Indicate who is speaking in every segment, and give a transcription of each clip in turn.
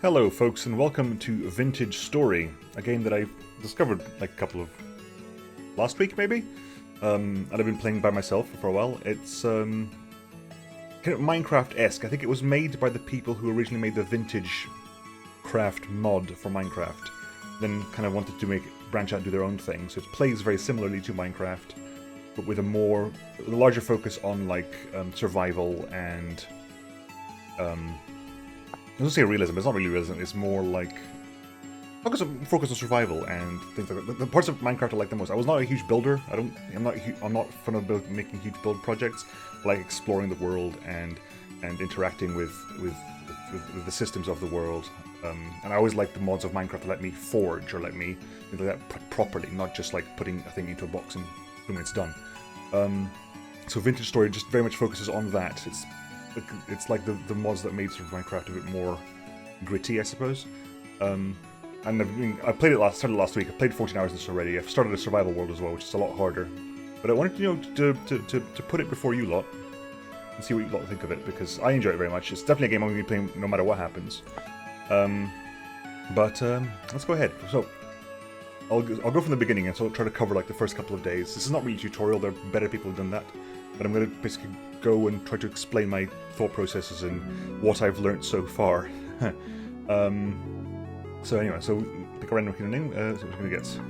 Speaker 1: Hello folks and welcome to Vintage Story, a game that I discovered like a couple of... last week maybe? And I've been playing by myself for a while. It's kind of Minecraft-esque. I think it was made by the people who originally made the Vintage Craft mod for Minecraft. Then kind of wanted to branch out and do their own thing. So it plays very similarly to Minecraft, but with a larger focus on like survival and I was going to say realism, but it's not really realism, it's more like focus on survival and things like that. The parts of Minecraft I like the most. I was not a huge builder. I'm not fun of making huge build projects. I like exploring the world and interacting with the systems of the world. And I always like the mods of Minecraft that let me forge or let me do that properly, not just like putting a thing into a box and boom, it's done. So Vintage Story just very much focuses on that. It's like the mods that made sort of Minecraft a bit more gritty, I suppose. And I played it started last week. I played 14 hours of this already. I've started a survival world as well, which is a lot harder. But I wanted to put it before you lot and see what you lot think of it, because I enjoy it very much. It's definitely a game I'm going to be playing no matter what happens. But let's go ahead. So I'll go from the beginning and so I'll try to cover like the first couple of days. This is not really a tutorial. There are better people who've done that. But I'm going to basically go and try to explain my thought processes and what I've learnt so far. So anyway, so pick a random name. So we're going to get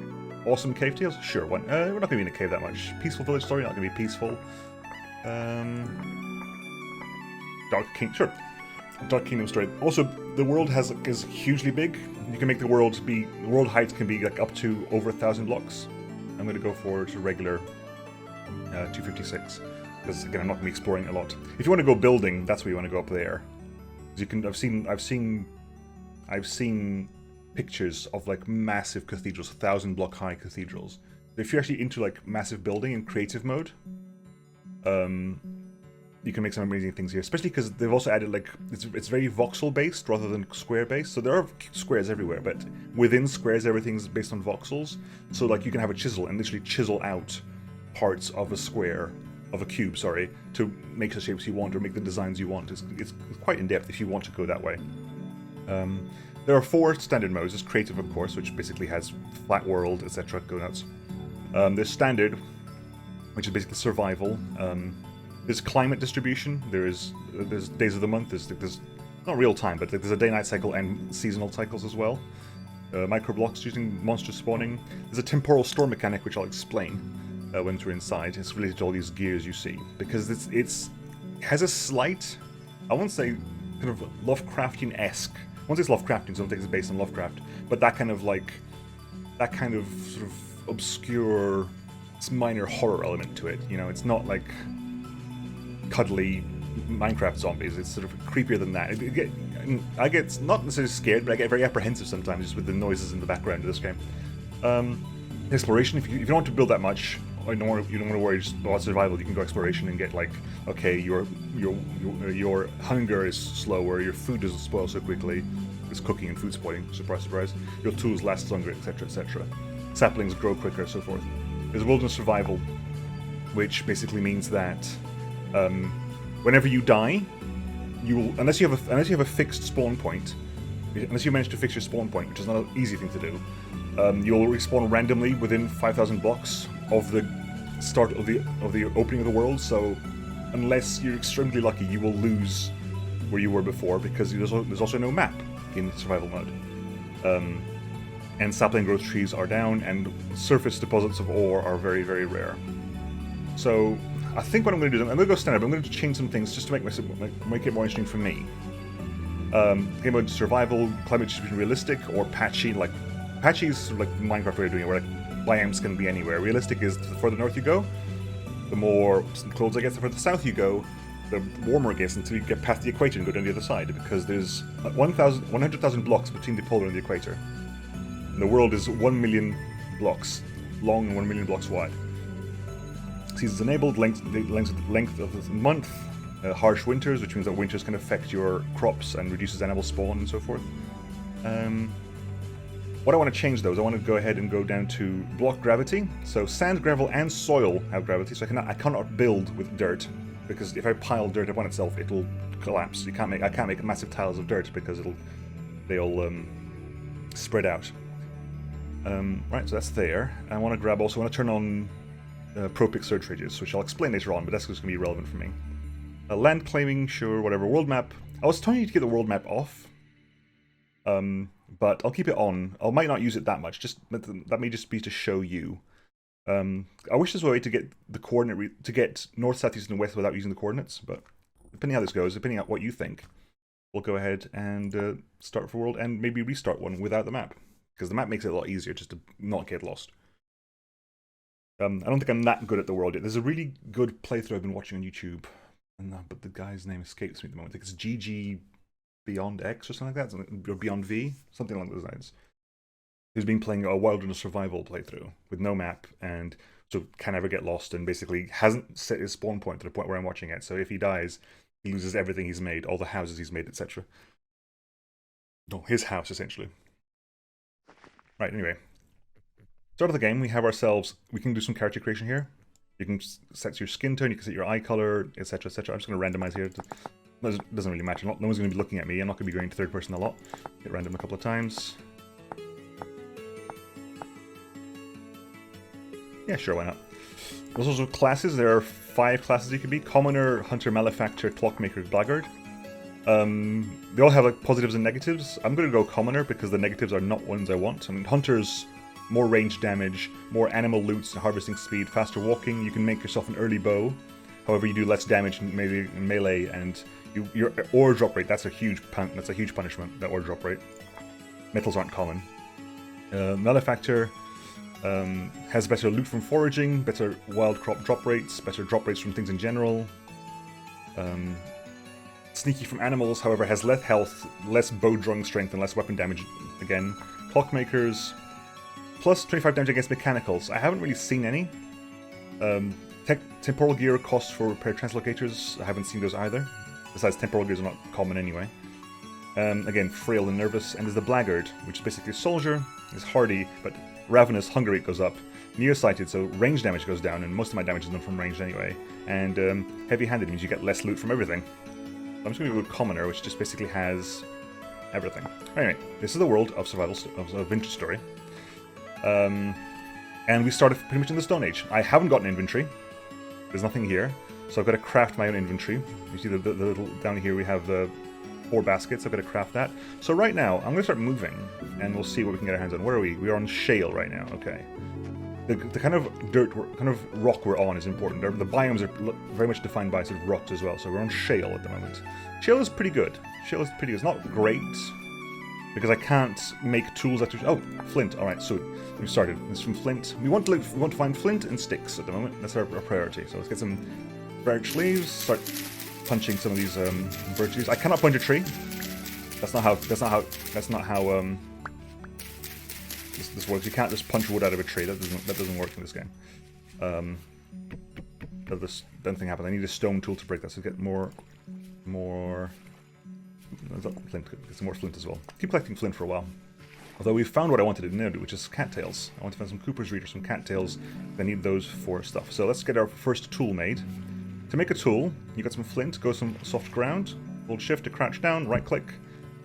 Speaker 1: awesome cave tales. Sure, one. We're not going to be in a cave that much. Peaceful village story. Not going to be peaceful. Dark King. Sure. Dark Kingdom story. Also, the world is hugely big. You can make the world height can be like up to over 1,000 blocks. I'm going to go for regular 256. Because again, I'm not going to be exploring a lot. If you want to go building, that's where you want to go up there. You can. I've seen pictures of like massive cathedrals, 1,000-block high cathedrals. If you're actually into like massive building in creative mode, you can make some amazing things here. Especially because they've also added like it's very voxel based rather than square based. So there are squares everywhere, but within squares everything's based on voxels. So like you can have a chisel and literally chisel out parts of a square. Of a cube, sorry, to make the shapes you want or make the designs you want. It's quite in-depth if you want to go that way. There are 4 standard modes. There's creative, of course, which basically has flat world, etc. Go nuts. There's standard, which is basically survival. There's climate distribution. There's days of the month. There's not real time, but there's a day-night cycle and seasonal cycles as well. Micro blocks using monster spawning. There's a temporal store mechanic, which I'll explain. Once we're inside, it's related to all these gears you see, because it has a slight, I won't say kind of Lovecraftian-esque. I won't say it's Lovecraftian, so I don't think it's based on Lovecraft, but that kind of sort of obscure, minor horror element to it. You know, it's not like cuddly Minecraft zombies. It's sort of creepier than that. I get not necessarily scared, but I get very apprehensive sometimes just with the noises in the background of this game. Exploration. If you don't want to build that much. You don't want to worry just about survival. You can go exploration and get like, okay, your hunger is slower, your food doesn't spoil so quickly. It's cooking and food spoiling. Surprise, surprise. Your tools last longer, etc., etc. Saplings grow quicker, so forth. There's wilderness survival, which basically means that whenever you die, you will unless you have a fixed spawn point, unless you manage to fix your spawn point, which is not an easy thing to do. You'll respawn randomly within 5,000 blocks of the start of the opening of the world. So, unless you're extremely lucky, you will lose where you were before because there's also no map in survival mode. And sapling growth trees are down, and surface deposits of ore are very, very rare. So, I think what I'm going to do is I'm going to go standard. But I'm going to change some things just to make it more interesting for me. Game mode survival, climate distribution realistic, or patchy like. Patchy is sort of like Minecraft way of doing it, where like biomes can be anywhere. Realistic is the further north you go, the more clothes I guess. The further south you go, the warmer it gets until you get past the equator and go down the other side, because there's 100,000 blocks between the polar and the equator. And the world is 1 million blocks long and 1 million blocks wide. Seasons enabled, length of the month, harsh winters, which means that winters can affect your crops and reduces animal spawn and so forth. What I want to change though is I want to go ahead and go down to block gravity. So sand, gravel, and soil have gravity. So I cannot build with dirt, because if I pile dirt upon itself, it'll collapse. I can't make massive tiles of dirt because it'll they'll spread out. Right, so that's there. I want to turn on Propic search radius, which I'll explain later on, but that's just going to be relevant for me. Land claiming, sure, whatever. World map. I was telling you to get the world map off, but I'll keep it on. I might not use it that much. That may just be to show you. I wish there's a way to get the coordinate to get north, south, east, and west without using the coordinates, but depending how this goes, depending on what you think, we'll go ahead and start for world and maybe restart one without the map, because the map makes it a lot easier just to not get lost. I don't think I'm that good at the world yet. There's a really good playthrough I've been watching on YouTube, but the guy's name escapes me at the moment. I think it's GG Beyond X or something like that, or Beyond V, something along those lines. He's been playing a wilderness survival playthrough with no map, and so can never get lost, and basically hasn't set his spawn point to the point where I'm watching it. So if he dies, he loses everything he's made, all the houses he's made, etc. No, his house essentially. Right. Anyway, start of the game. We can do some character creation here. You can set your skin tone, you can set your eye color, etc., etc. I'm just going to randomize here. It doesn't really matter. No one's going to be looking at me. I'm not going to be going to third person a lot. Hit random a couple of times. Yeah, sure, why not? There's also classes. There are 5 classes you can be. Commoner, Hunter, Malefactor, Clockmaker, Blackguard. They all have like positives and negatives. I'm going to go Commoner because the negatives are not ones I want. I mean, Hunter's more range damage, more animal loots and harvesting speed, faster walking. You can make yourself an early bow. However, you do less damage in melee, and your ore drop rate, that's a huge punishment, that ore drop rate. Metals aren't common. Malefactor has better loot from foraging, better wild crop drop rates, better drop rates from things in general. Sneaky from animals, however, has less health, less bow drawing strength, and less weapon damage again. Clockmakers, plus 25 damage against mechanicals. I haven't really seen any. Temporal gear costs for repair translocators. I haven't seen those either. Besides, temporal gears are not common anyway. Again, frail and nervous. And there's the Blackguard, which is basically a soldier. Is hardy, but ravenous, hunger rate goes up. Nearsighted, so range damage goes down, and most of my damage is done from range anyway. And heavy-handed means you get less loot from everything. So I'm just going to go with Commoner, which just basically has everything. Anyway, this is the world of survival of Vintage Story. And we started pretty much in the Stone Age. I haven't got an inventory. There's nothing here. So I've got to craft my own inventory. You see the little down here we have the 4 baskets. I've got to craft that. So right now, I'm going to start moving, and we'll see what we can get our hands on. Where are we? We are on shale right now. Okay. The kind of rock we're on is important. The biomes are very much defined by sort of rocks as well. So we're on shale at the moment. Shale is pretty good. Shale is pretty good. It's not great, because I can't make tools that... Oh, flint. Alright, so we've started. It's from flint. We want to find flint and sticks at the moment. That's our priority. So let's get some birch leaves, start punching some of these birch leaves. I cannot punch a tree. That's not how this works. You can't just punch wood out of a tree. That doesn't work in this game. This thing happened. I need a stone tool to break that, so get more flint. Get some more flint as well. Keep collecting flint for a while. Although we found what I wanted to do, which is cattails. I want to find some Cooper's Reed or some cattails. I need those for stuff. So let's get our first tool made. To make a tool, you got some flint, go some soft ground, hold shift to crouch down, right click.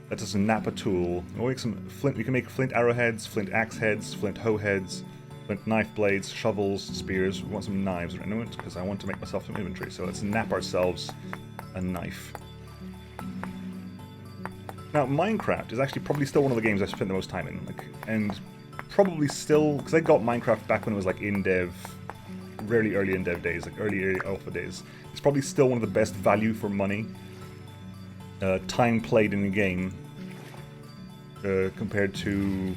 Speaker 1: Let us nap a tool. We'll make some flint. We can make flint arrowheads, flint axe heads, flint hoe heads, flint knife blades, shovels, spears. We want some knives right now because I want to make myself some inventory. So let's nap ourselves a knife. Now, Minecraft is actually probably still one of the games I've spent the most time in, and probably still, because I got Minecraft back when it was like in dev, really early in dev days, like early alpha days. It's probably still one of the best value for money time played in the game compared to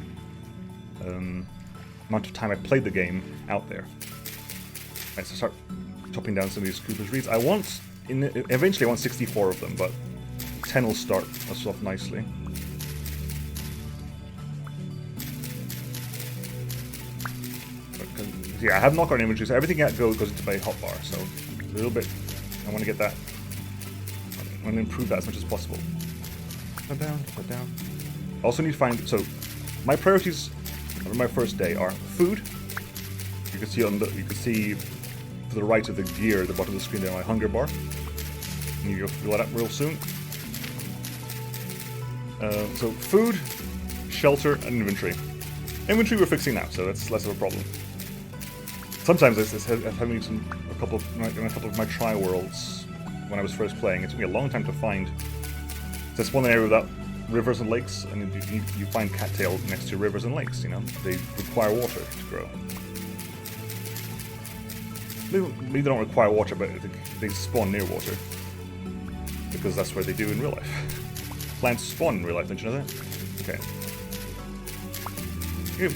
Speaker 1: amount of time I played the game out there. Right, so start chopping down some of these Cooper's Reeds. Eventually I want 64 of them, but 10 will start us off nicely. Yeah, I have knockout inventory, so everything that goes into my hotbar, so a little bit, I want to get that, I want to improve that as much as possible. Put that down. I also need to find, so my priorities on my first day are food. You can see to the right of the gear at the bottom of the screen there my hunger bar. I need to go fill that up real soon. So food, shelter, and inventory. Inventory we're fixing now, so that's less of a problem. Sometimes having a couple of my trial worlds when I was first playing, it took me a long time to find. There's one area without rivers and lakes, and you find cattail next to rivers and lakes. You know, they require water to grow. They don't require water, but they spawn near water because that's what they do in real life. Plants spawn in real life, don't you know that? Okay. We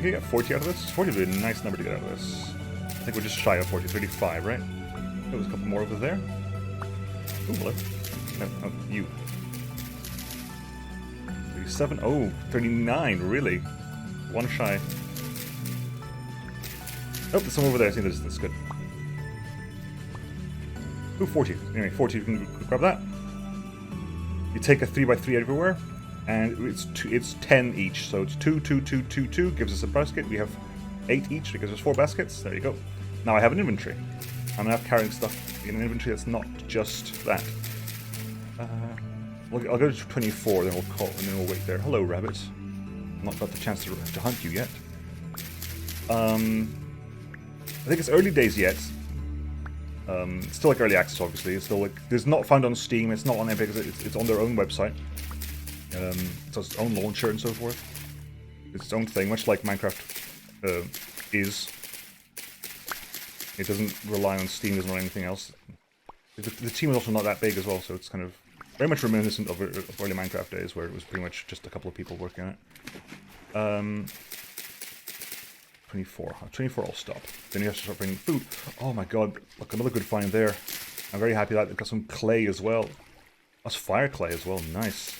Speaker 1: can get 40 out of this. 40 would be a nice number to get out of this. I think we're just shy of 40, 35, right? There was a couple more over there. Ooh, hello. No, oh, you. 37. Oh, 39, really? One shy. Oh, there's some over there. I think that's good. Ooh, 40. Anyway, 40, you can grab that. You take a 3x3 everywhere, and it's 10 each. So it's 2, 2, 2, 2, 2, gives us a basket. We have 8 each because there's 4 baskets. There you go. Now I have an inventory. I'm now carrying stuff in an inventory that's not just that. I'll go to 24, then we'll wait there. Hello, rabbit. Not got the chance to hunt you yet. I think it's early days yet. It's still like early access, obviously. It's still like it's not found on Steam. It's not on Epic. It's on their own website. It's its own launcher and so forth. It's its own thing, much like Minecraft is. It doesn't rely on Steam. Doesn't rely on anything else. The team is also not that big as well, so it's kind of very much reminiscent of early Minecraft days, where it was pretty much just a couple of people working on it. 24. 24, I'll stop. Then you have to start bringing food. Oh my god, look, another good find there. I'm very happy that they've got some clay as well. That's fire clay as well, nice.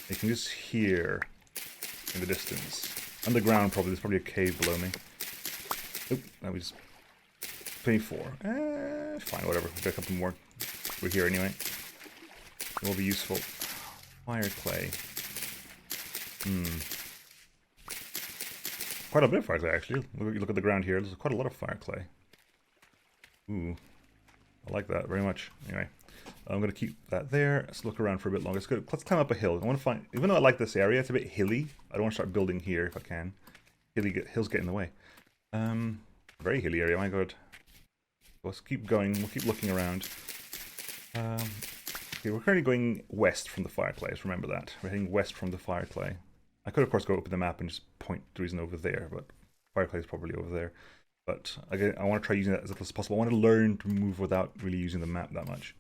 Speaker 1: You can just hear in the distance. Underground, probably, there's probably a cave below me. Oop, that was 24. Fine, whatever. We've got a couple more. We're here anyway. It will be useful. Fire clay. Quite a bit of fire clay, actually. Look at the ground here. There's quite a lot of fire clay. Ooh. I like that very much. Anyway, I'm going to keep that there. Let's look around for a bit longer. Let's climb up a hill. I want to find... Even though I like this area, it's a bit hilly. I don't want to start building here if I can. Hills get in the way. Very hilly area, my god. Let's keep going. We'll keep looking around. Okay, we're currently going west from the fireplace. Remember that. We're heading west from the fireclay. I could, of course, go open the map and just point the reason over there, but fireclay is probably over there. But again, I want to try using that as little as possible. I want to learn to move without really using the map that much.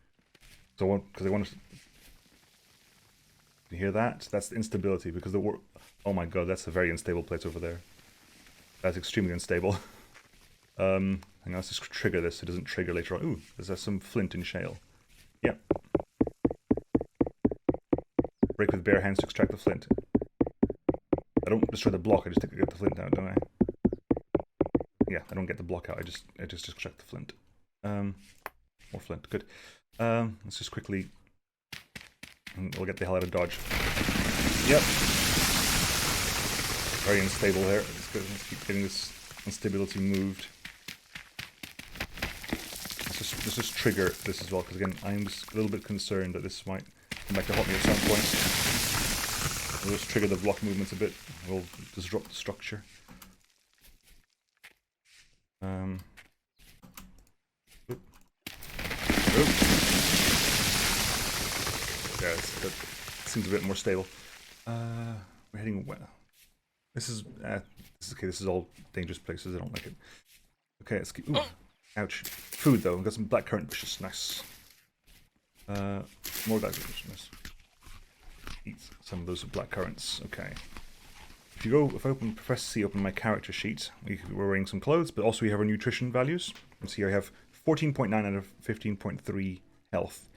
Speaker 1: So, because I want to... You hear that? That's the instability, because the oh my god, that's a very unstable place over there. That's extremely unstable. Hang on, let's just trigger this so it doesn't trigger later on. Ooh, there's some flint and shale. Yep. Break with bare hands to extract the flint. I don't destroy the block, I just get the flint out, don't I? Yeah, I don't get the block out, I just extract the flint. More flint, good. Let's just quickly... We'll get the hell out of dodge. Yep. Very unstable there. Let's keep getting this instability moved. Let's just trigger this as well, because again, I'm just a little bit concerned that this might come back to haunt me at some point. We'll just trigger the block movements a bit. We'll disrupt the structure. Oop. Yeah, that seems a bit more stable. We're heading well. This is okay. This is all dangerous places. I don't like it. Okay, let's keep. Ooh, ouch. Food though. We've got some blackcurrant bushes. Nice. More blackcurrant bushes. Eat some of those blackcurrants. Okay. If I press C, open my character sheet. We're wearing some clothes, but also we have our nutrition values. You can see I have 14.9 out of 15.3 health.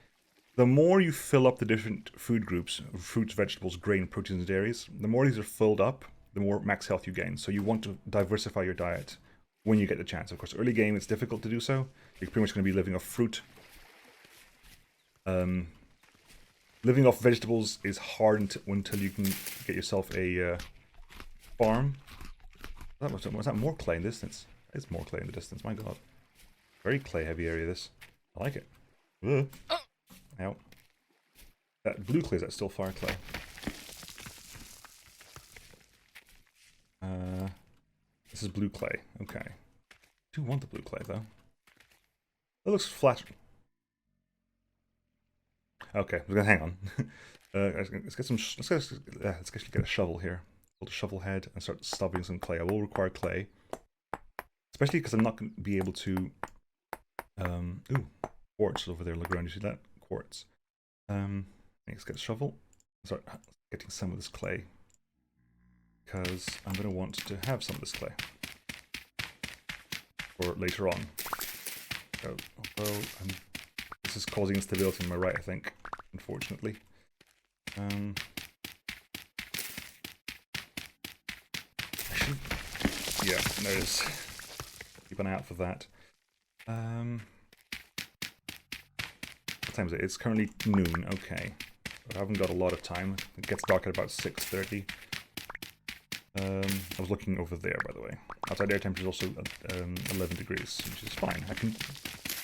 Speaker 1: The more you fill up the different food groups, fruits, vegetables, grain, proteins, and dairies, the more these are filled up, the more max health you gain. So you want to diversify your diet when you get the chance. Of course, early game, it's difficult to do so. You're pretty much going to be living off fruit. Living off vegetables is hard until you can get yourself a farm. Was that more clay in the distance? It's more clay in the distance, my god. Very clay heavy area, this. I like it. Ugh. Ow. That blue clay, is that still fire clay? This is blue clay. Okay. I do want the blue clay, though. That looks flat. Okay, we're gonna hang on. Let's get some. Let's actually get a shovel here. Build a shovel head and start stubbing some clay. I will require clay, especially because I'm not going to be able to. Ooh, quartz over there. Look around. You see that quartz? Let's get a shovel. Start getting some of this clay because I'm going to want to have some of this clay for later on. So, although this is causing instability on my right, I think, unfortunately. Actually, yeah, there it is. Keep an eye out for that. What time is it? It's currently noon. Okay, but I haven't got a lot of time. It gets dark at about 6:30. I was looking over there, by the way. Outside air temperature is also 11 degrees, which is fine. I can,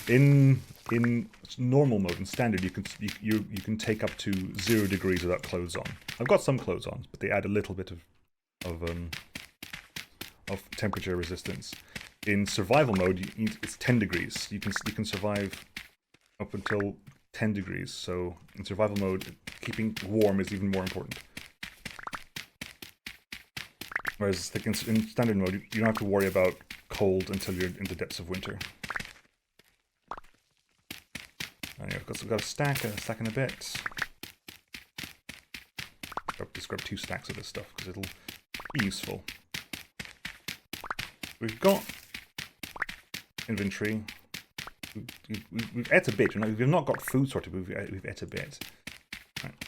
Speaker 1: in normal mode, in standard, you can take up to 0 degrees without clothes on. I've got some clothes on, but they add a little bit of temperature resistance. In survival mode, it's 10 degrees. You can survive up until 10 degrees. So in survival mode, keeping warm is even more important. Whereas like in standard mode, you don't have to worry about cold until you're in the depths of winter. Anyway, I've got a stack and a bit. Just grab 2 stacks of this stuff because it'll be useful. We've got inventory. We've ate a bit. We've not got food sorted, but we've ate a bit. Right.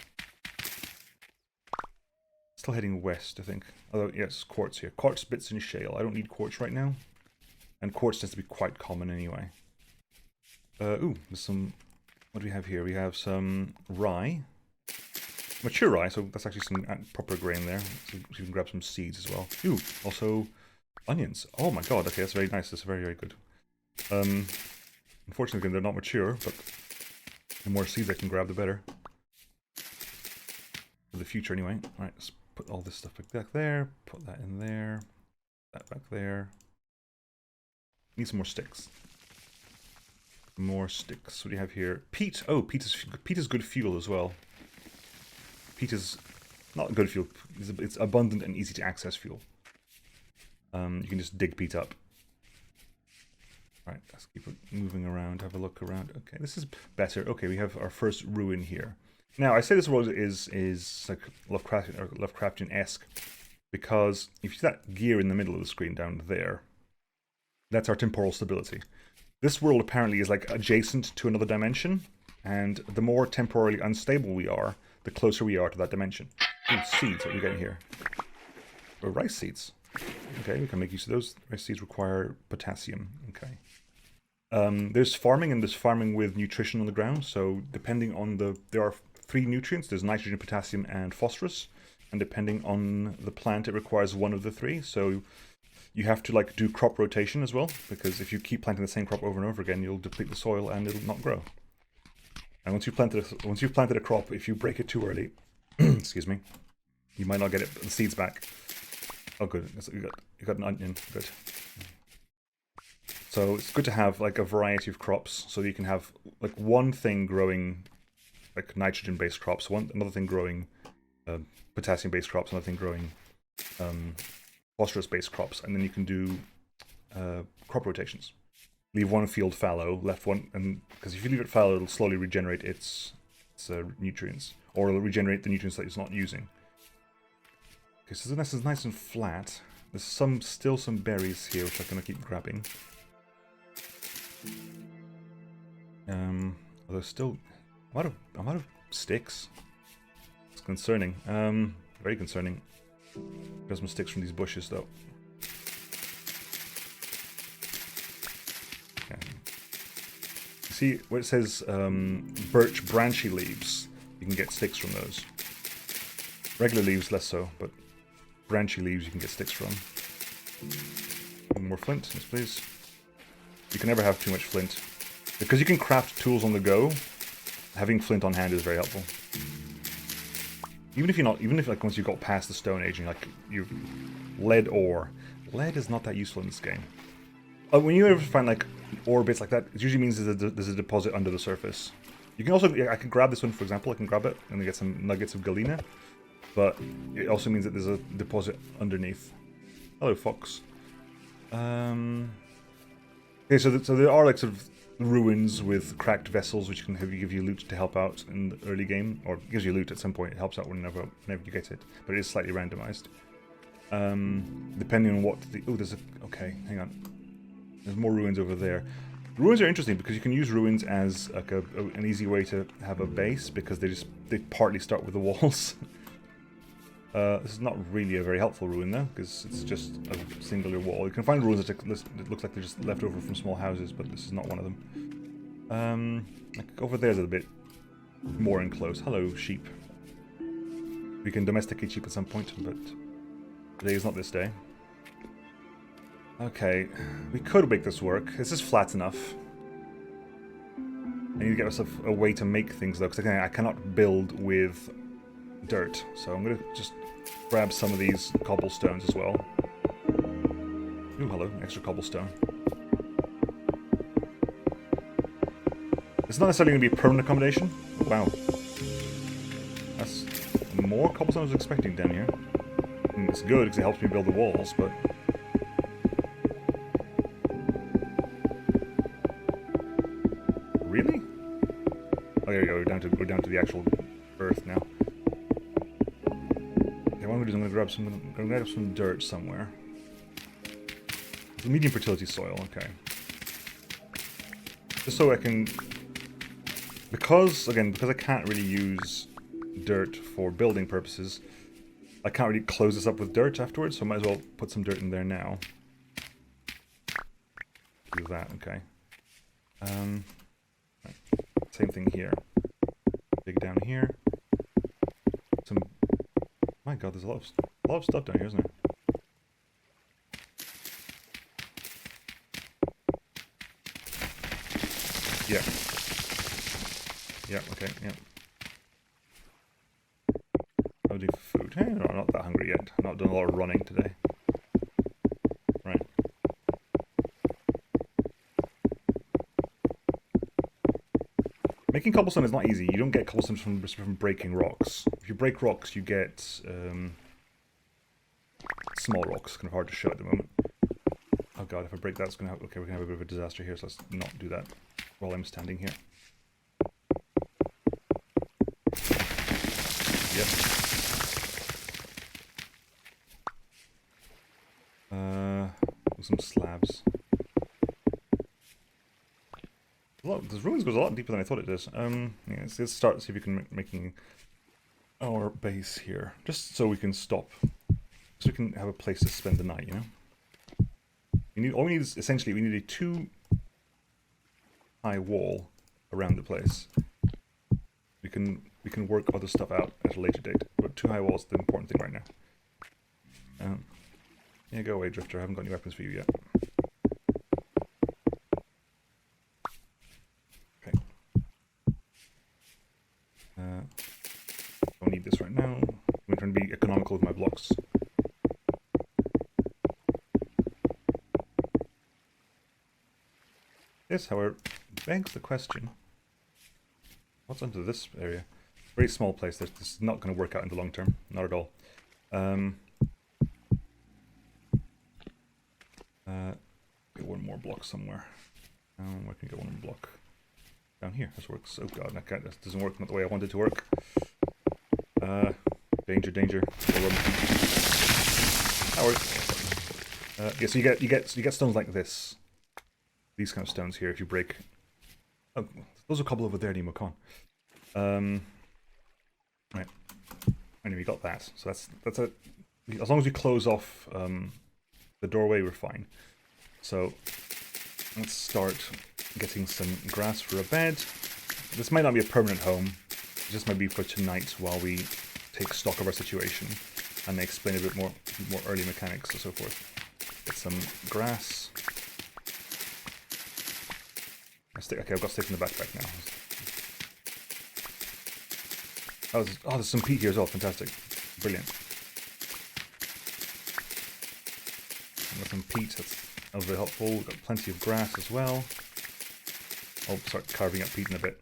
Speaker 1: Still heading west, I think. Although, yes, quartz here. Quartz, bits, and shale. I don't need quartz right now. And quartz tends to be quite common anyway. Ooh, there's some... What do we have here? We have some rye. Mature rye, so that's actually some proper grain there. So you can grab some seeds as well. Ooh, also onions. Oh my god, okay, that's very nice. That's very, very good. Unfortunately, they're not mature, but the more seeds I can grab, the better. For the future, anyway. Alright, let's put all this stuff back there. Put that in there. That back there. Need some more sticks. More sticks. What do you have here? Peat. Oh, peat is good fuel as well. Peat is not good fuel. It's abundant and easy to access fuel. You can just dig peat up. Right, let's keep it moving around. Have a look around. Okay, this is better. Okay, we have our first ruin here. Now, I say this world is like Lovecraftian or Lovecraftian-esque because if you see that gear in the middle of the screen down there, that's our temporal stability. This world apparently is like adjacent to another dimension, and the more temporally unstable we are, the closer we are to that dimension. Ooh, seeds, what are we getting here? Oh, rice seeds. Okay, we can make use of those. Rice seeds require potassium. Okay. There's farming, and there's farming with nutrition on the ground. So depending on there are 3 nutrients. There's nitrogen, potassium, and phosphorus. And depending on the plant, it requires one of the 3. So you have to like do crop rotation as well, because if you keep planting the same crop over and over again, you'll deplete the soil and it'll not grow. And once you've planted a crop, if you break it too early, excuse me, you might not get the seeds back. Oh, good. You got an onion. Good. So it's good to have like a variety of crops, so you can have like one thing growing like nitrogen-based crops, another thing growing potassium-based crops, another thing growing phosphorus-based crops, and then you can do crop rotations. Leave one field fallow, left one, and because if you leave it fallow, it'll slowly regenerate its nutrients, or it'll regenerate the nutrients that it's not using. Okay, so this is nice and flat. There's still some berries here, which I'm gonna keep grabbing. Although still, I'm out of sticks. It's concerning. Very concerning. Grab some sticks from these bushes, though. Okay. You see where it says birch branchy leaves? You can get sticks from those. Regular leaves, less so, but branchy leaves you can get sticks from. More flint, yes please. You can never have too much flint. Because you can craft tools on the go, having flint on hand is very helpful. Even if you're not, even if like once you've got past the Stone Age and like you've lead ore, lead is not that useful in this game. When you ever find like ore bits like that, it usually means there's a deposit under the surface. You can also, I can grab this one for example. I can grab it and then get some nuggets of galena, but it also means that there's a deposit underneath. Hello, fox. Okay, so there are like sort of ruins with cracked vessels which can give you loot to help out in the early game, or gives you loot at some point. It helps out whenever you get it, but it is slightly randomized. Depending on what the... Oh, there's a... Okay, hang on. There's more ruins over there. Ruins are interesting because you can use ruins as like an easy way to have a base, because they partly start with the walls. This is not really a very helpful ruin though, because it's just a singular wall. You can find ruins that looks like they're just left over from small houses, but this is not one of them. Like over there's a bit more enclosed. Hello, sheep. We can domesticate sheep at some point, but today is not this day. Okay, we could make this work. This is flat enough. I need to get myself a way to make things though, because I cannot build with dirt. So I'm going to just grab some of these cobblestones as well. Ooh, hello, extra cobblestone. It's not necessarily going to be a permanent accommodation. Oh, wow. That's more cobblestone I was expecting down here. And it's good because it helps me build the walls, but... Really? Oh, there we go. We're down to the actual earth now. Okay, what I'm going to do is I'm going to grab some dirt somewhere. Medium fertility soil, okay. Just so I can... Because I can't really use dirt for building purposes, I can't really close this up with dirt afterwards, so I might as well put some dirt in there now. Do that, okay. Right. Same thing here. Dig down here. Some... My god, there's a lot of stuff down here, isn't there? Yeah. Yeah, okay, yeah. I'll do food. Hey, no, I'm not that hungry yet. I've not done a lot of running today. Right. Making cobblestone is not easy. You don't get cobblestone from breaking rocks. If you break rocks, you get small rocks. Kind of hard to show at the moment. Oh god, if I break that, it's gonna have... Okay, we're gonna have a bit of a disaster here, so let's not do that while I'm standing here. Yep. Some slabs. This ruins goes a lot deeper than I thought it does. Yeah, let's start, see if we can making our base here, just so we can stop, so we can have a place to spend the night. You know, all we need is essentially we need a 2-high wall around the place. We can work other stuff out at a later date, but 2 high walls is the important thing right now. Yeah, go away, Drifter. I haven't got any weapons for you yet. Okay. Don't need this right now. I'm trying to be economical with my blocks. This, however, begs the question: what's under this area? Very small place. This is not going to work out in the long term. Not at all. Get one more block somewhere. Where can I get one more block? Down here. This works. Oh god, this doesn't work not the way I want it to work. Danger, danger. That works. Yeah, so you get stones like this. These kind of stones here. If you break. Oh, those are a couple over there, Nemo. Come on. Right. Anyway, we got that. So that's it. As long as we close off the doorway, we're fine. So let's start getting some grass for a bed. This might not be a permanent home. It just might be for tonight while we take stock of our situation and explain a bit more early mechanics and so forth. Get some grass. Okay, I've got sticks in the backpack now. Oh, there's some peat here as well. Fantastic. Brilliant. Got some peat. That's very helpful. We've got plenty of grass as well. I'll start carving up peat in a bit.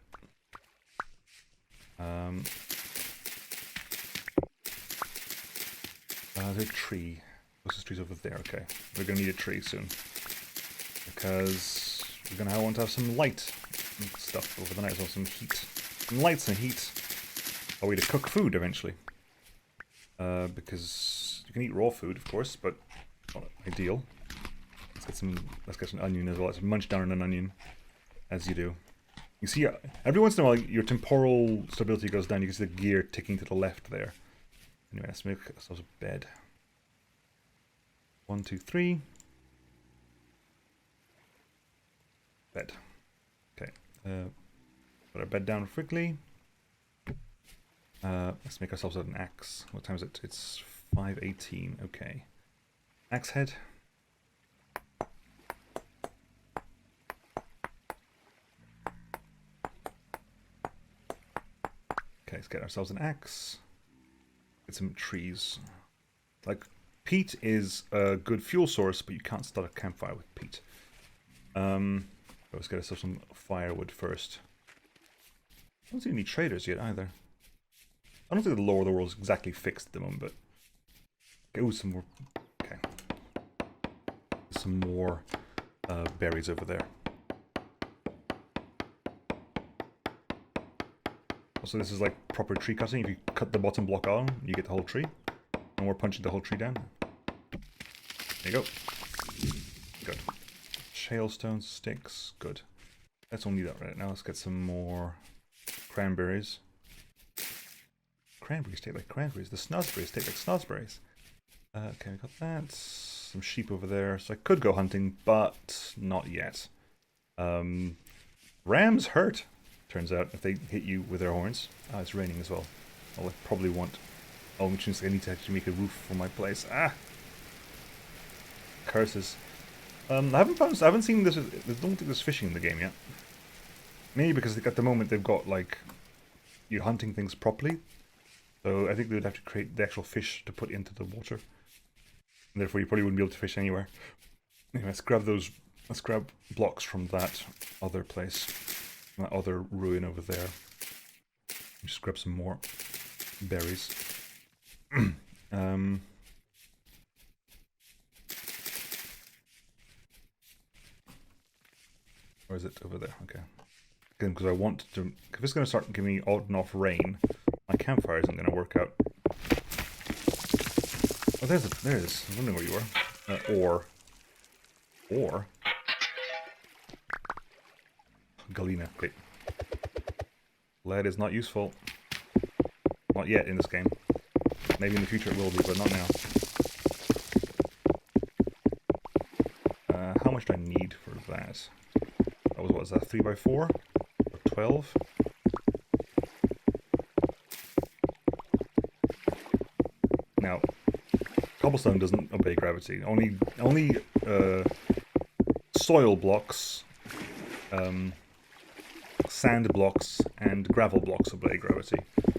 Speaker 1: There's a tree. Closest tree's over there. Okay. We're going to need a tree soon. Because we're going to want to have some light and stuff over the night as well. Some heat. Some lights and heat. A way to cook food eventually. Because you can eat raw food, of course, but not ideal. Let's get some onion as well. Let's munch down on an onion. As you do. You see, every once in a while, your temporal stability goes down. You can see the gear ticking to the left there. Anyway, let's make ourselves a bed. 1, 2, 3. Bed. Okay. Put our bed down quickly. Let's make ourselves an axe. What time is it? It's 5:18. Okay. Axe head. Okay, let's get ourselves an axe. Get some trees. Like, peat is a good fuel source, but you can't start a campfire with peat. Let's get ourselves some firewood first. I don't see any traders yet either. I don't think the lore of the world is exactly fixed at the moment, but... Okay, ooh, some more... Okay. Some more berries over there. Also, this is like proper tree cutting. If you cut the bottom block on, you get the whole tree. And we're punching the whole tree down. There you go. Good. Shale stones, sticks. Good. Let's only need that right now. Let's get some more cranberries. Cranberries taste like cranberries. The snozberries taste like snozberries. Okay, we got that. Some sheep over there. So I could go hunting, but not yet. Rams hurt. Turns out, if they hit you with their horns. Ah, it's raining as well. I'll probably want... Oh, which means I need to actually make a roof for my place. Ah! Curses. I haven't seen this... I don't think there's fishing in the game yet. Maybe because at the moment they've got, like... You're hunting things properly. So I think they would have to create the actual fish to put into the water. And therefore you probably wouldn't be able to fish anywhere. Anyway, let's grab those... Let's grab blocks from that other place. That other ruin over there. Just grab some more berries. Or is it over there? Okay. Again, because I want to... If it's going to start giving me on and off rain, my campfire isn't going to work out. Oh, there it is. I was wondering where you were. Or... Galena, great. Lead is not useful. Not yet in this game. Maybe in the future it will be, but not now. How much do I need for that? That was, what was that, 3x4? Or 12? Now, cobblestone doesn't obey gravity. Only soil blocks, sand blocks and gravel blocks obey gravity.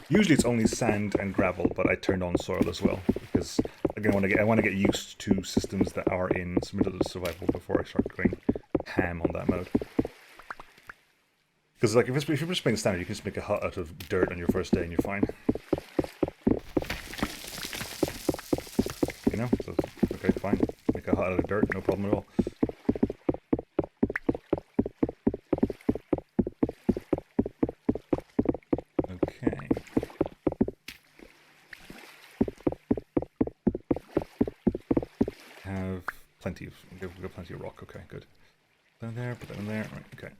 Speaker 1: Usually it's only sand and gravel, but I turned on soil as well because again I want to get used to systems that are in simulated survival before I start going ham on that mode. Because like if you're just playing standard, you can just make a hut out of dirt on your first day and you're fine. You know, so, okay, fine. Make a hut out of dirt, no problem at all. We've got plenty of rock. Okay, good. Down there, put that in there. Right, okay.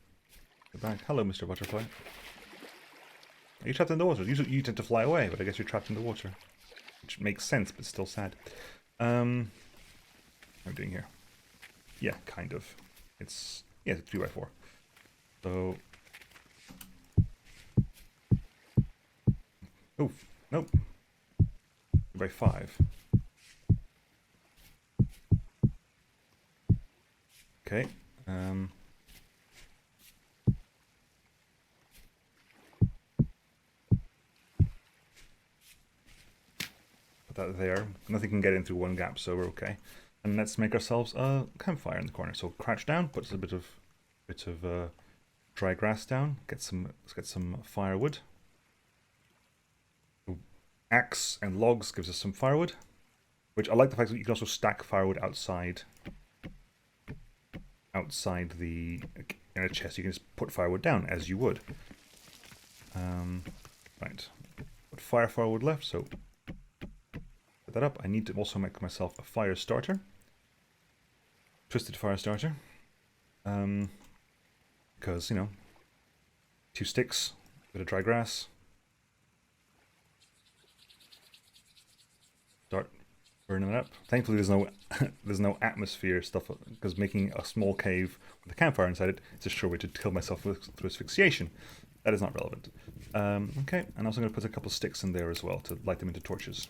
Speaker 1: Get back. Hello, Mr. Butterfly. Are you trapped in the water? You tend to fly away, but I guess you're trapped in the water. Which makes sense, but still sad. What am I doing here? Yeah, kind of. It's 3x4. So... Oh, nope. 3x5. Okay. Put that there. Nothing can get in through one gap, so we're okay. And let's make ourselves a campfire in the corner. So crouch down, put a bit of dry grass down. Let's get some firewood. Axe and logs gives us some firewood, which I like the fact that you can also stack firewood outside the in a chest. You can just put firewood down as you would. Right, put firewood left. So put that up. I need to also make myself a fire starter. Twisted fire starter, because, you know, 2 sticks, bit of dry grass, start burning it up. Thankfully there's no atmosphere stuff, because making a small cave with a campfire inside it is a sure way to kill myself through asphyxiation. That is not relevant. Okay, and I'm also going to put a couple of sticks in there as well to light them into torches.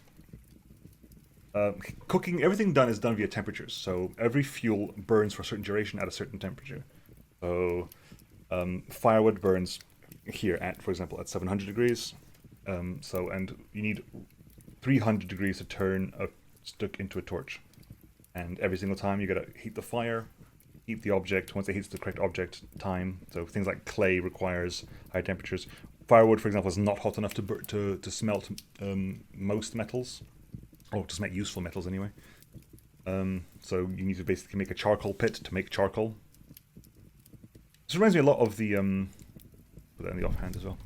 Speaker 1: Cooking, everything is done via temperatures. So every fuel burns for a certain duration at a certain temperature. So firewood burns here at, for example, at 700 degrees. And you need 300 degrees to turn a stick into a torch. And every single time you gotta heat the fire, heat the object. Once it heats the correct object time. So things like clay requires high temperatures. Firewood, for example, is not hot enough to smelt most metals. Or just make useful metals anyway. So you need to basically make a charcoal pit to make charcoal. This reminds me a lot of the put that in the offhand as well.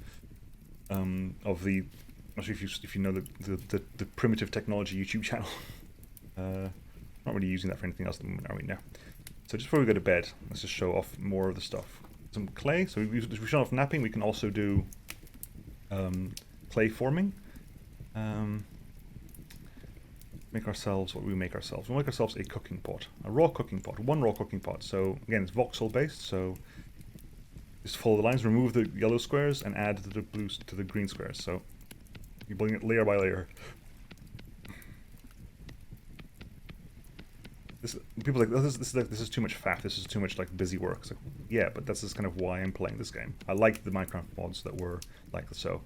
Speaker 1: Of the, I'm not sure if you know the primitive technology YouTube channel. Not really using that for anything else at the moment, are we now? So just before we go to bed, let's just show off more of the stuff. Some clay. So we've shown off knapping. We can also do clay forming. Make ourselves, what do we make ourselves? We'll make ourselves a cooking pot, a raw cooking pot, one raw cooking pot. So again, it's voxel based, so just follow the lines, remove the yellow squares and add the blue to the green squares. So you're building it layer by layer. People are like, oh, this is too much faff, this is too much like busy work. It's like, yeah, but that's just kind of why I'm playing this game. I like the Minecraft mods that were like so.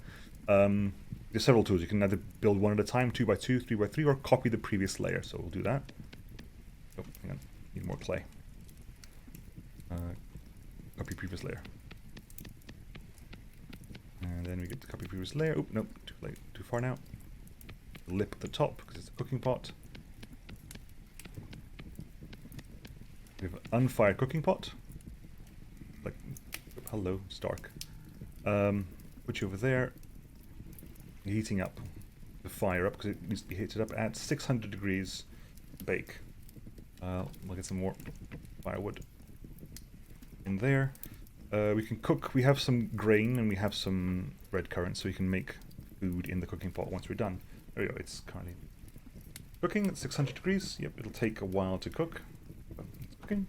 Speaker 1: There's several tools. You can either build one at a time, 2x2, 3x3, or copy the previous layer. So we'll do that. Oh, hang on. Need more clay. Copy previous layer. And then we get to copy previous layer. Oh, nope, too late, too far now. Lip at the top, because it's a cooking pot. We have an unfired cooking pot. Like, hello, it's dark. Put you over there. Heating up the fire up because it needs to be heated up at 600 degrees to bake. We'll get some more firewood in there. We can cook. We have some grain and we have some red currants, so we can make food in the cooking pot once we're done. There we go. It's currently cooking at 600 degrees. Yep, it'll take a while to cook. It's cooking.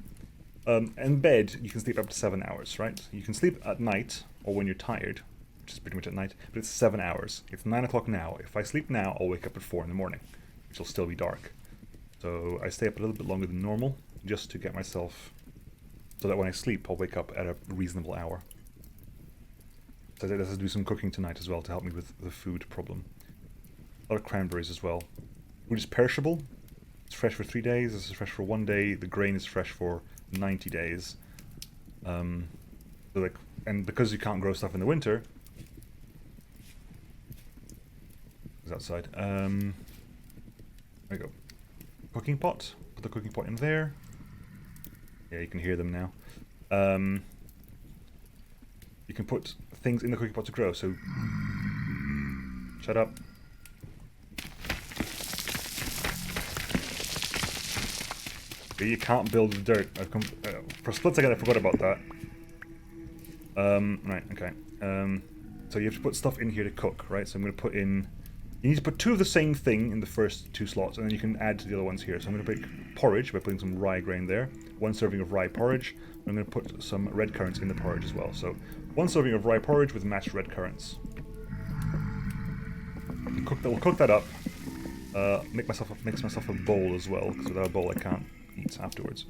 Speaker 1: In bed, you can sleep up to 7 hours, right? You can sleep at night or when you're tired, which is pretty much at night, but it's 7 hours. It's 9 o'clock now. If I sleep now, I'll wake up at 4 in the morning, which will still be dark. So I stay up a little bit longer than normal, just to get myself, so that when I sleep, I'll wake up at a reasonable hour. So I have to do some cooking tonight as well to help me with the food problem. A lot of cranberries as well. Food is perishable. It's fresh for 3 days. This is fresh for 1 day. The grain is fresh for 90 days. So like, and because you can't grow stuff in the winter, outside. There we go. Cooking pot. Put the cooking pot in there. Yeah, you can hear them now. You can put things in the cooking pot to grow. So, shut up. You can't build with dirt. For a split second, I forgot about that. Right. Okay. So you have to put stuff in here to cook, right? So I'm going to put in. You need to put 2 of the same thing in the first 2 slots, and then you can add to the other ones here. So I'm going to make porridge by putting some rye grain there. 1 serving of rye porridge. I'm going to put some red currants in the porridge as well. So 1 serving of rye porridge with matched red currants. We'll cook that up. Make myself a bowl as well, because without a bowl I can't eat afterwards.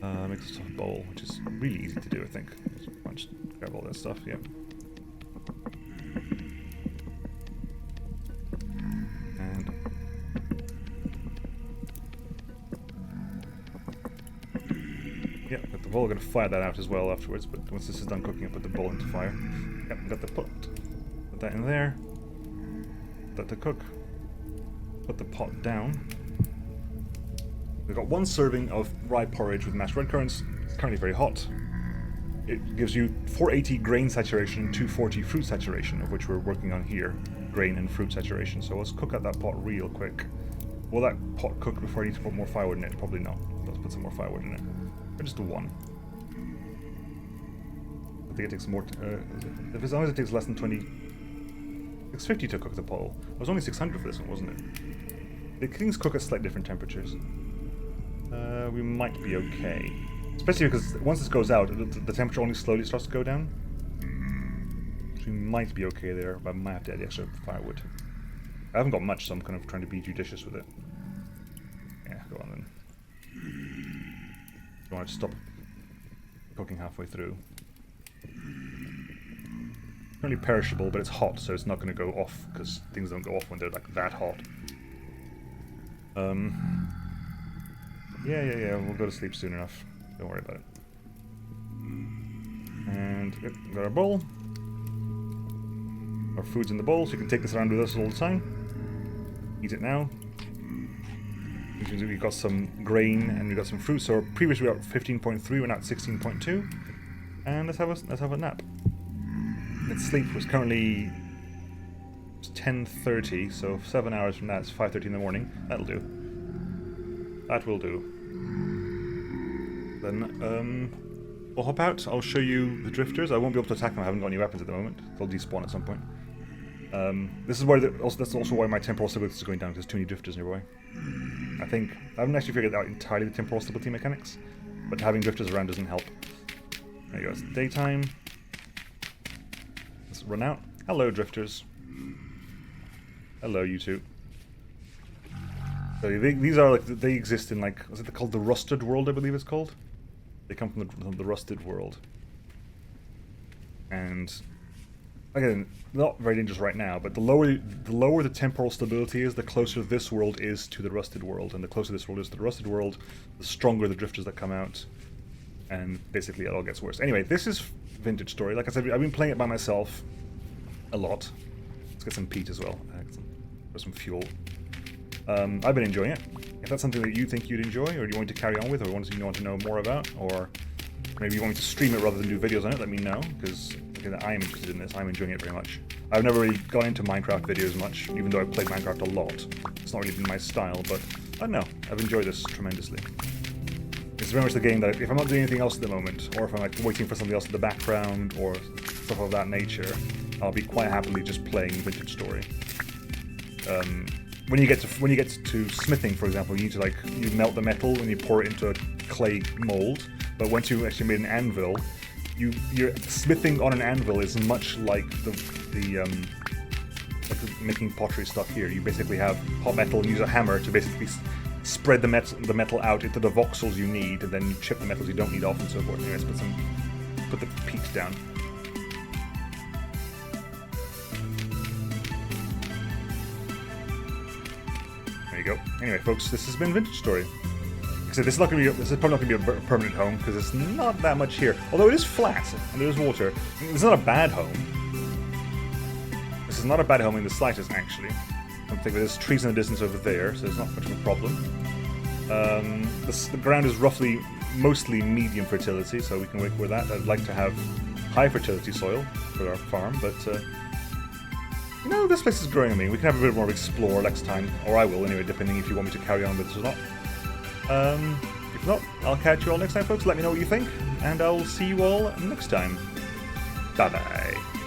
Speaker 1: Make myself a bowl, which is really easy to do, I think. Just grab all that stuff. Yeah. we're going to fire that out as well afterwards, but once this is done cooking, I'll put the bowl into fire. Yep, got the pot. Put that in there. Put that to cook. Put the pot down. We've got 1 serving of rye porridge with mashed red currants. It's currently very hot. It gives you 480 grain saturation, 240 fruit saturation, of which we're working on here. Grain and fruit saturation. So let's cook out that pot real quick. Will that pot cook before I need to put more firewood in it? Probably not. Let's put some more firewood in it. Or just do 1. I think it takes more. If as long as it takes less than 20. 650 to cook the pot. It was only 600 for this one, wasn't it? The things cook at slightly different temperatures. We might be okay. Especially because once this goes out, the temperature only slowly starts to go down. So we might be okay there, but I might have to add the extra firewood. I haven't got much, so I'm kind of trying to be judicious with it. Yeah, go on then. You want to stop cooking halfway through. Currently perishable, but it's hot, so it's not going to go off, because things don't go off when they're like that hot. Yeah, we'll go to sleep soon enough. Don't worry about it. And yep, we've got our bowl. Our food's in the bowl, so you can take this around with us all the time. Eat it now. We've got some grain and we've got some fruit. So previously we were at 15.3, we're now at 16.2. And let's have a nap. Let's sleep. It's currently 10:30, so 7 hours from now it's 5:30 in the morning. That'll do. That will do. Then we'll hop out. I'll show you the drifters. I won't be able to attack them. I haven't got any weapons at the moment. They'll despawn at some point. This is where that's also why my temporal stability is going down, because there's too many drifters nearby. I haven't actually figured out entirely the temporal stability mechanics, but having drifters around doesn't help. There you go. It's daytime. Let's run out. Hello, drifters. Hello, you two. So these are like, they exist in like, what's it called? The Rusted World, I believe it's called. They come from the Rusted World. And again, not very dangerous right now, but the lower the temporal stability is, the closer this world is to the Rusted World. And the closer this world is to the Rusted World, the stronger the drifters that come out. And basically it all gets worse. Anyway, this is Vintage Story. Like I said, I've been playing it by myself a lot. Let's get some peat as well. For some fuel. I've been enjoying it. If that's something that you think you'd enjoy, or you want to carry on with, or you want to know more about, or maybe you want me to stream it rather than do videos on it, let me know, because again, I am interested in this. I'm enjoying it very much. I've never really gone into Minecraft videos much, even though I've played Minecraft a lot. It's not really been my style, but I don't know. I've enjoyed this tremendously. It's very much the game that if I'm not doing anything else at the moment, or if I'm like waiting for something else in the background, or stuff of that nature, I'll be quite happily just playing Vintage Story. When you get to smithing, for example, you need to you melt the metal and you pour it into a clay mold. But once you actually made an anvil, your smithing on an anvil is much like like making pottery stuff here. You basically have hot metal and use a hammer to basically spread the metal out into the voxels you need, and then you chip the metals you don't need off and so forth. Anyways, put the peat down. There you go. Anyway, folks, this has been Vintage Story. Like I said, this is probably not going to be a permanent home because it's not that much here. Although it is flat and there is water. It's not a bad home. This is not a bad home in the slightest, actually. I don't think there's trees in the distance over there, so it's not much of a problem. The ground is mostly medium fertility, so we can work with that. I'd like to have high fertility soil for our farm, but this place is growing on me. We can have a bit more of explore next time, or I will anyway, depending if you want me to carry on with this or not. If not, I'll catch you all next time, folks. Let me know what you think, and I'll see you all next time. Bye-bye.